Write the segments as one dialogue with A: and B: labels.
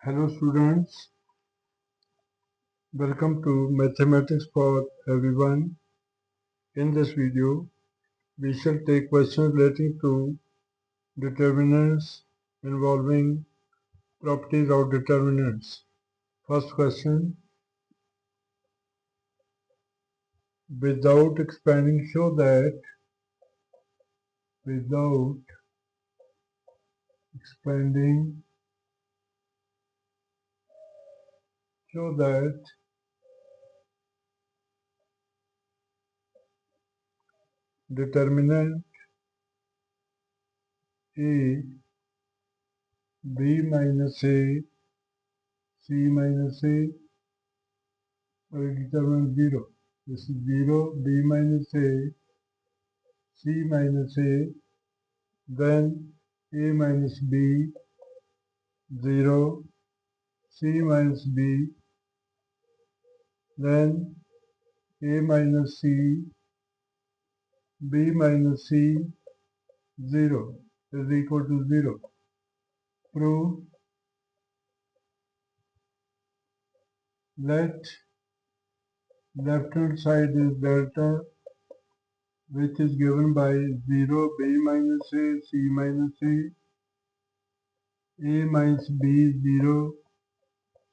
A: Hello students, welcome to Mathematics for Everyone. In this video, we shall take questions relating to determinants involving properties of determinants. First question, without expanding show that determinant A, B minus A, C minus A, determinant 0. This is 0, B minus A, C minus A, then A minus B, 0, C minus B, then A minus C, B minus C, 0 is equal to 0. Prove let left hand side is delta, which is given by 0, B minus A, C minus A minus B, 0,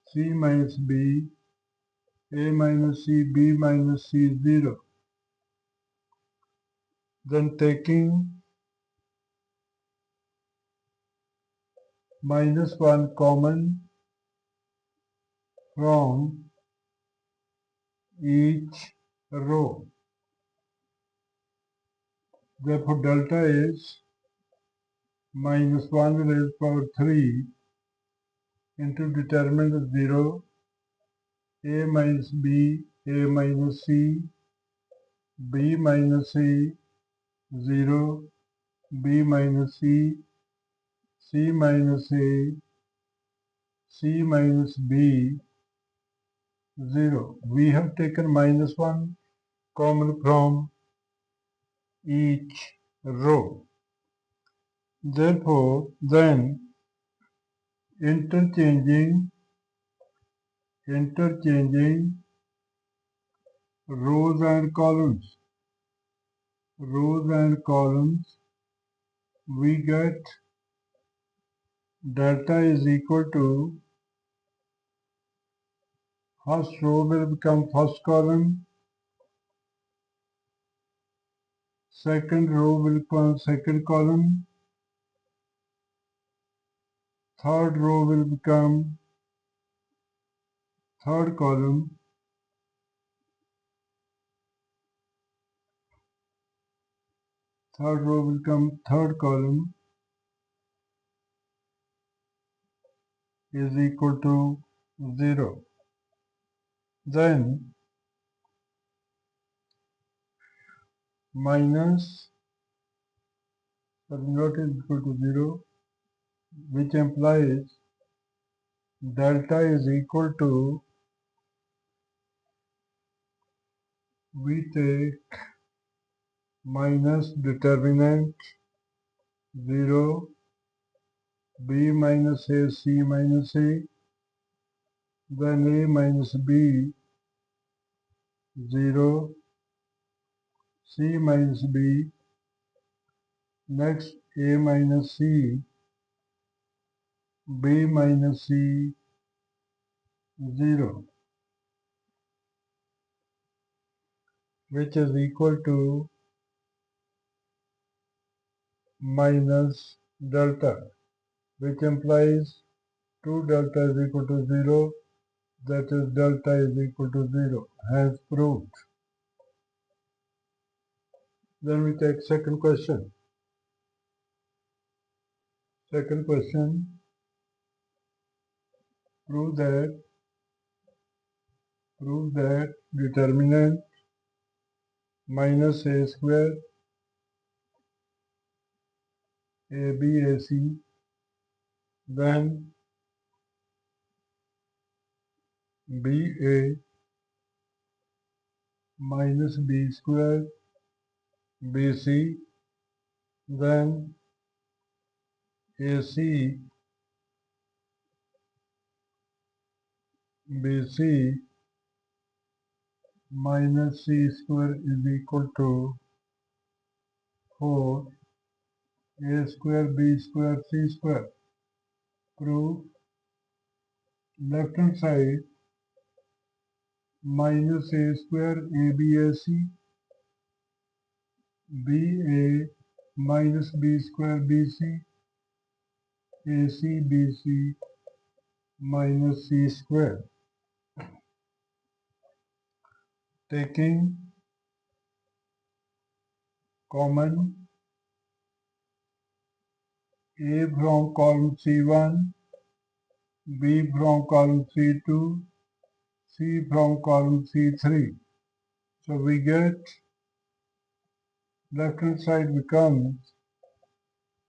A: C minus B, A minus C, B minus C, 0. Then taking minus 1 common from each row. Therefore, delta is minus 1 raised to power 3 into determinant 0, A minus B, A minus C, B minus C, 0, B minus C, C minus A, C minus B, 0. We have taken minus 1 common from each row. Therefore, then interchanging rows and columns, we get delta is equal to first row will become first column, second row will become second column, third row will become third column, is equal to 0. Then minus not is equal to 0, which implies delta is equal to, we take minus determinant 0, B minus A, C minus A, then A minus B, 0, C minus B, next A minus C, B minus C, 0, which is equal to minus delta, which implies 2 delta is equal to 0, that is delta is equal to 0, hence proved. Then we take second question. Second question, prove that determinant minus a square ABAC, then BA minus B square BC, then AC BC minus C square is equal to 4 A square B square C square. Proof: left hand side minus A square ABAC, BA minus B square BC, AC BC minus C square. Taking common A from column C1, B from column C2, C from column C3. So we get left hand side becomes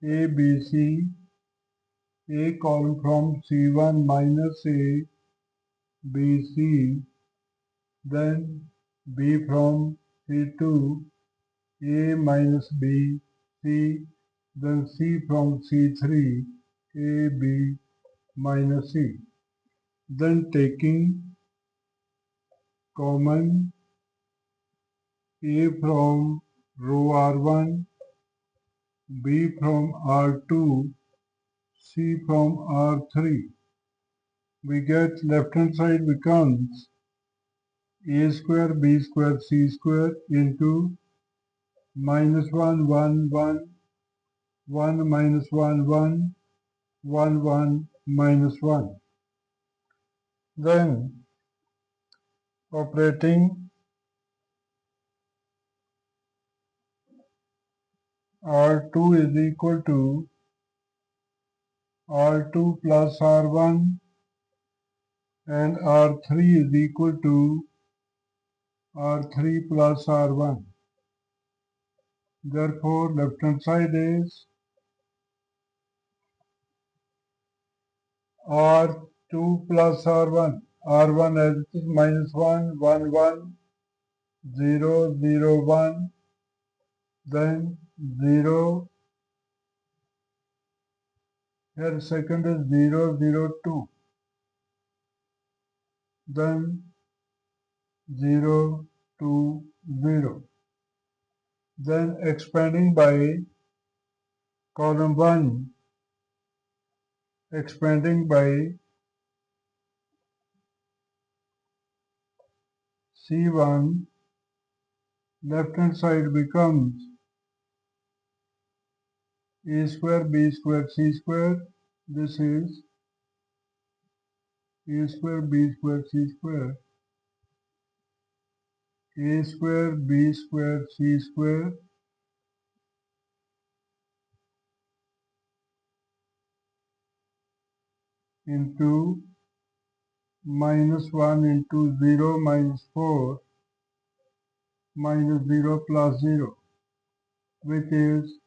A: ABC, A column from C1 minus A, BC, then B from C2, A minus B, C, then C from C3, A, B minus C. Then taking common A from row R1, B from R2, C from R3, we get left hand side becomes A square B square C square into minus 1 1 1 1 minus 1 1 1 1 minus 1. Then operating R2 is equal to R2 plus R1 and R3 is equal to R3 plus R1. Therefore, left hand side is R2 plus R1. R1 as it is minus 1, 1, 1, 0, 0, 1, then 0, here second is 0, 0, 2, then 0, 2, 0. Then expanding by column 1, expanding by C1, left hand side becomes A square B square C square. This is A square B square C square, A square B square C square into minus 1 into 0 minus 4 minus 0 plus 0, which is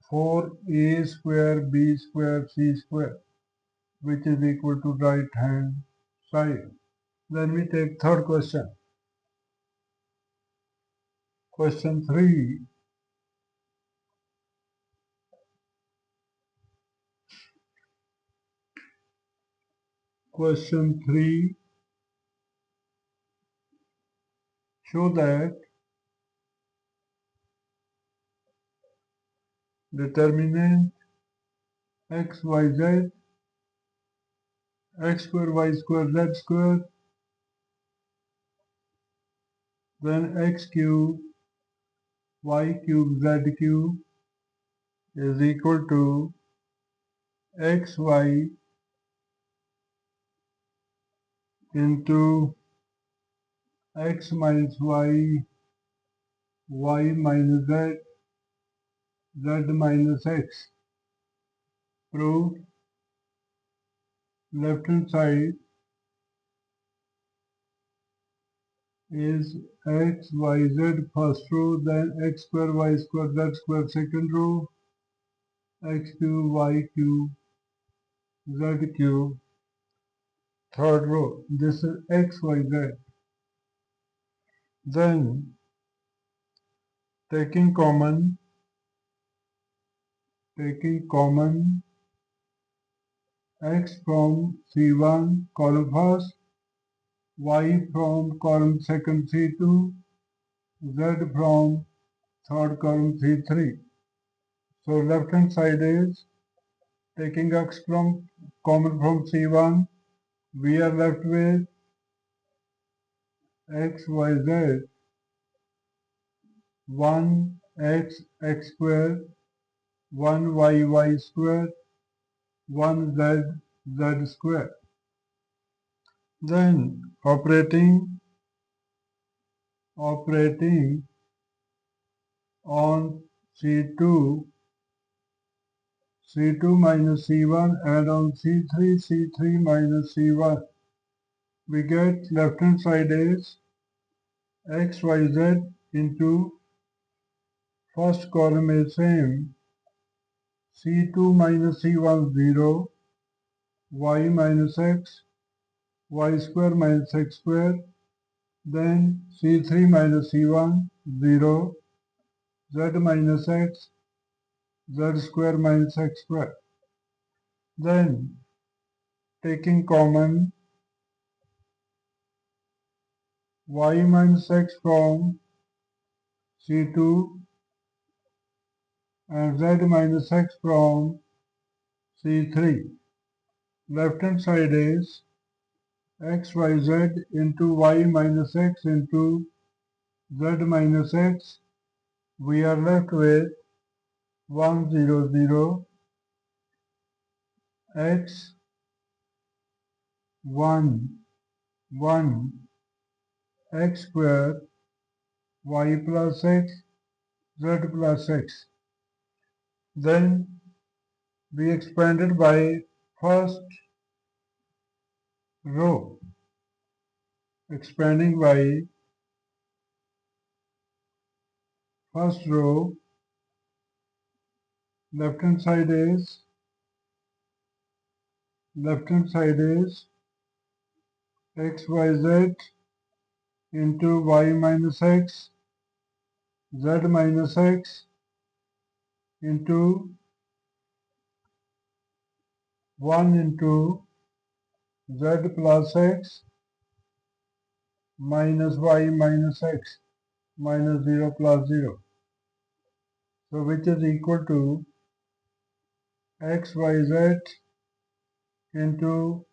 A: 4A square B square C square, which is equal to right hand side. Then we take third question. Question 3. Question 3. Show that determinant x, y, z, x square, y square, z square, then x cube, y cube, z cube is equal to x, y into x minus y, y minus z, z minus x. Proof: left hand side is x, y, z first row, then x square, y square, z square second row, x cube, y cube, z cube third row. This is x, y, z. Then taking common x from C1 column first, y from column second C2, z from third column C3. So left hand side is taking x from common from C1, we are left with x, y, z, 1 x, x square, 1 y, y square, 1 z, z square. Then operating on C2, C2 minus C1, and on C3, C3 minus C1. We get left hand side is x, y, z into first column is same, C2 minus C1 0, y minus x, y square minus x square, then C3 minus C1 0, z minus x, z square minus x square. Then taking common y minus x from C2 and z minus x from C3. Left hand side is x, y, z into y minus x into z minus x. We are left with 1 0 0 x 1 1 x square y plus x z plus x. Then we expanded by first row, expanding by first row. Left hand side is x y z into y minus x z minus x into 1 into z plus x minus y minus x minus 0 plus 0. So which is equal to x y z into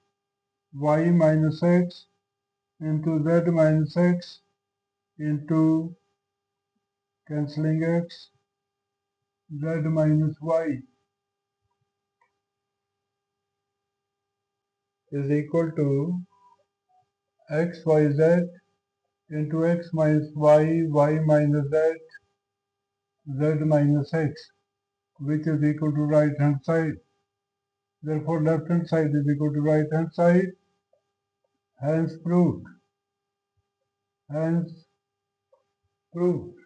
A: y minus x into z minus x into cancelling x z minus y is equal to x y z into x minus y, y minus z, z minus x, which is equal to right hand side. Therefore left hand side is equal to right hand side, hence proved. Hence proved.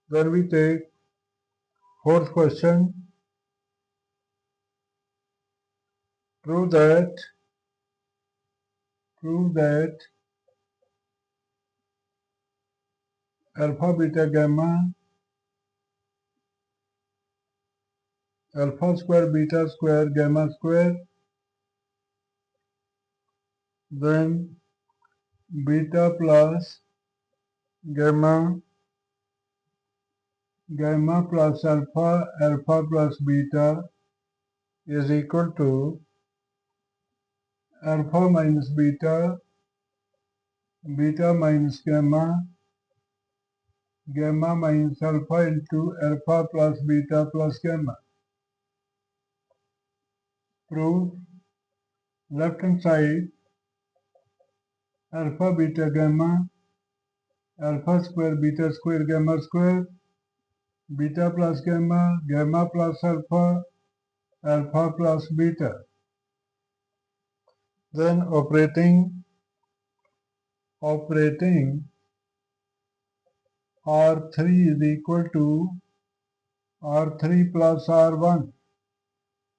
A: Then we take fourth question. Prove that alpha, beta, gamma, alpha square, beta square, gamma square, then beta plus gamma, gamma plus alpha, alpha plus beta is equal to alpha minus beta, beta minus gamma, gamma minus alpha into alpha plus beta plus gamma. Prove left hand side alpha, beta, gamma, alpha square, beta square, gamma square, beta plus gamma, gamma plus alpha, alpha plus beta. Then operating R3 is equal to R3 plus R1.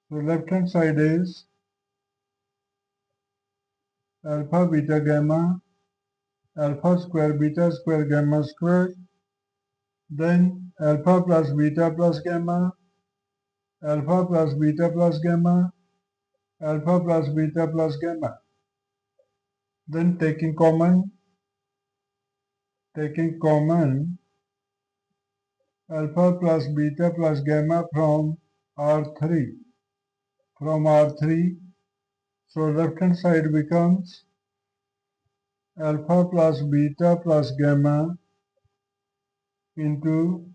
A: So left hand side is alpha, beta, gamma, alpha square, beta square, gamma square, then alpha plus beta plus gamma, alpha plus beta plus gamma, alpha plus beta plus gamma. Then taking common alpha plus beta plus gamma from R3. So left hand side becomes alpha plus beta plus gamma into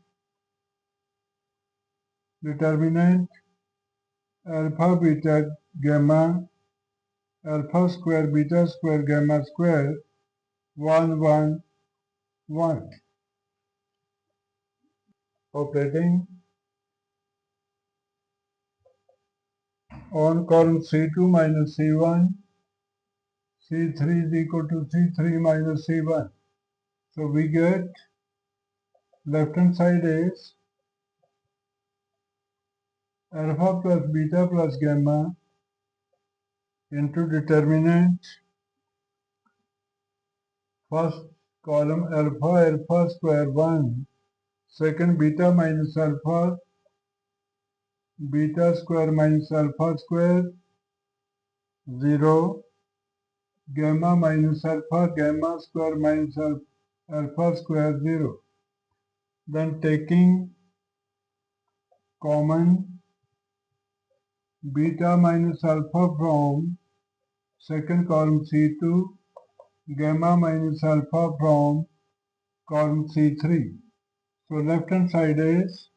A: determinant alpha beta gamma alpha square beta square gamma square 1 1 1. Operating on column C2 minus C1, C3 is equal to C3 minus C1. So we get left hand side is alpha plus beta plus gamma into determinant first column alpha square 1, second beta minus alpha beta square minus alpha square 0, gamma minus alpha gamma square minus alpha square 0. Then taking common beta minus alpha from second column C2, gamma minus alpha from column C3. So left hand side is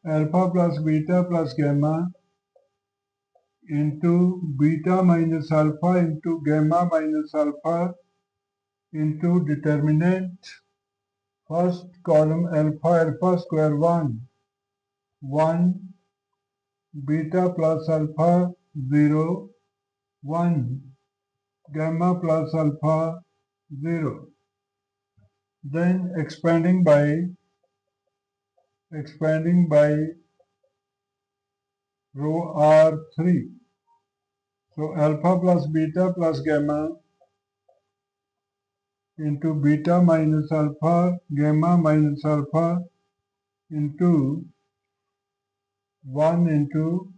A: alpha plus beta plus gamma into beta minus alpha into gamma minus alpha into determinant first column alpha square 1, 1 beta plus alpha 0, 1 gamma plus alpha 0. Then expanding by row R3. So alpha plus beta plus gamma into beta minus alpha gamma minus alpha into 1 into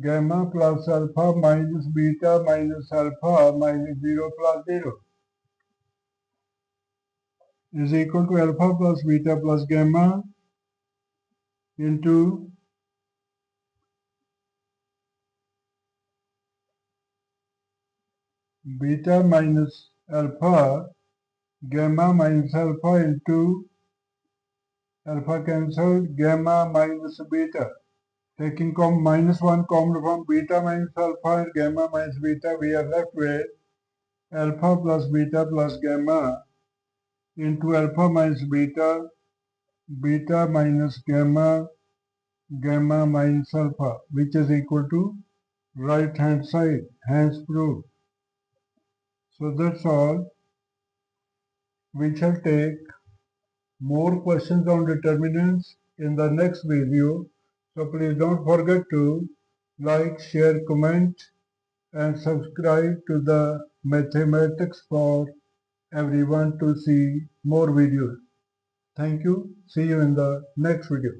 A: gamma plus alpha minus beta minus alpha minus 0 plus 0 is equal to alpha plus beta plus gamma into beta minus alpha gamma minus alpha into alpha cancelled gamma minus beta. Taking minus 1 common from beta minus alpha and gamma minus beta, we are left with alpha plus beta plus gamma into alpha minus beta, beta minus gamma, gamma minus alpha, which is equal to right hand side, hence proved. So that's all. We shall take more questions on determinants in the next video. So please don't forget to like, share, comment and subscribe to the Mathematics for Everyone to see more videos. Thank you. See you in the next video.